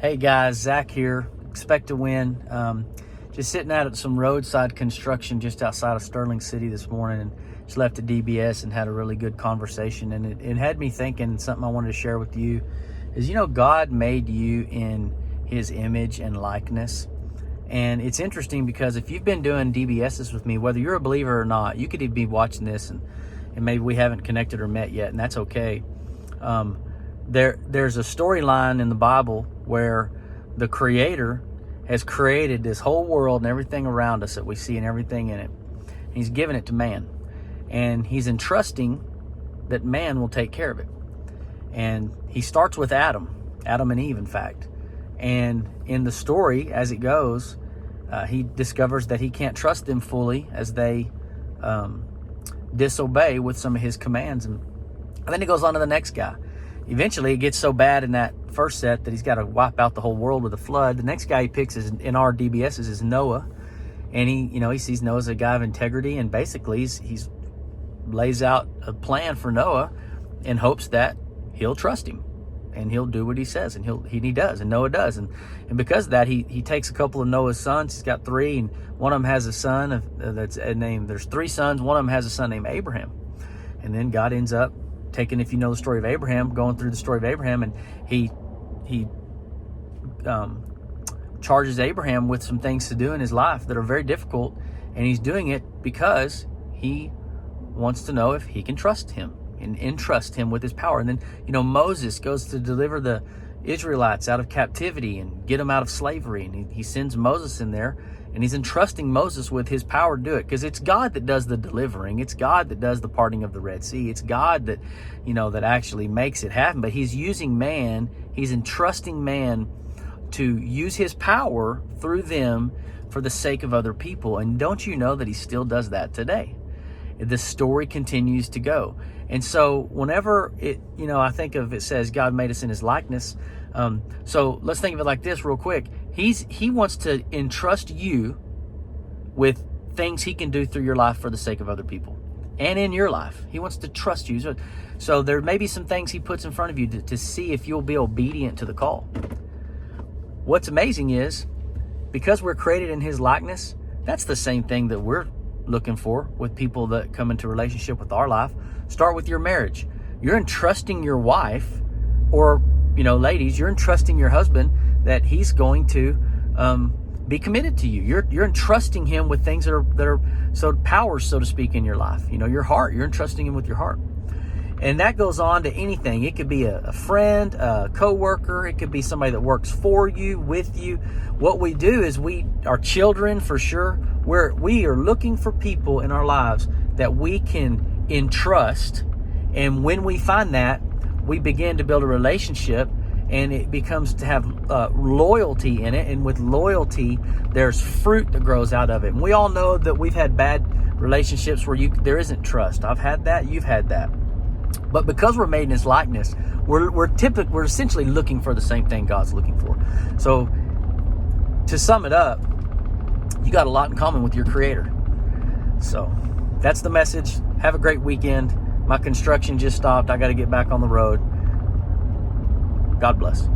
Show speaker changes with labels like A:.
A: Hey guys, Zach here. Expect to win. Just sitting out at some roadside construction just outside of Sterling City this morning, and just left at DBS and had a really good conversation. And it had me thinking something I wanted to share with you is, God made you in His image and likeness. And it's interesting because if you've been doing DBSs with me, whether you're a believer or not, you could be watching this and maybe we haven't connected or met yet, and that's okay. There's a storyline in the Bible where the Creator has created this whole world and everything around us that we see and everything in it. He's given it to man, and He's entrusting that man will take care of it. And He starts with Adam and Eve, in fact. And in the story, as it goes, he discovers that he can't trust them fully as they disobey with some of His commands. And then he goes on to the next guy. Eventually, it gets so bad in that first set that he's got to wipe out the whole world with a flood. The next guy he picks in our DBSs is Noah, and he sees Noah as a guy of integrity, and basically he's lays out a plan for Noah in hopes that he'll trust him and he'll do what he says, and he does, and Noah does, and because of that, he takes a couple of Noah's sons. He's got three, and one of them has a son that's named. There's three sons. One of them has a son named Abraham, and then God ends up taking, if you know the story of Abraham, going through the story of Abraham, and he charges Abraham with some things to do in his life that are very difficult, and he's doing it because he wants to know if he can trust him and entrust him with his power. And then, Moses goes to deliver the Israelites out of captivity and get them out of slavery, and he sends Moses in there, and he's entrusting Moses with his power to do it, because it's God that does the delivering. It's God that does the parting of the Red Sea. It's God that, that actually makes it happen. But He's using man. He's entrusting man to use His power through them for the sake of other people. And don't you know that He still does that today? The story continues to go. And so whenever I think of, it says God made us in His likeness. So let's think of it like this real quick. He wants to entrust you with things He can do through your life for the sake of other people and in your life. He wants to trust you. So there may be some things He puts in front of you to see if you'll be obedient to the call. What's amazing is, because we're created in His likeness, that's the same thing that we're looking for with people that come into relationship with our life. Start with your marriage. You're entrusting your wife, or ladies, you're entrusting your husband that he's going to be committed to you. You're entrusting him with things that are powers, so to speak, in your life. Your heart. You're entrusting him with your heart, and that goes on to anything. It could be a friend, a coworker. It could be somebody that works for you, with you. What we do is our children, for sure. We are looking for people in our lives that we can entrust, and when we find that, we begin to build a relationship, and it becomes to have loyalty in it. And with loyalty, there's fruit that grows out of it. And we all know that we've had bad relationships where there isn't trust. I've had that. You've had that. But because we're made in His likeness, we're essentially looking for the same thing God's looking for. So to sum it up, you got a lot in common with your Creator. So that's the message. Have a great weekend. My construction just stopped. I got to get back on the road. God bless.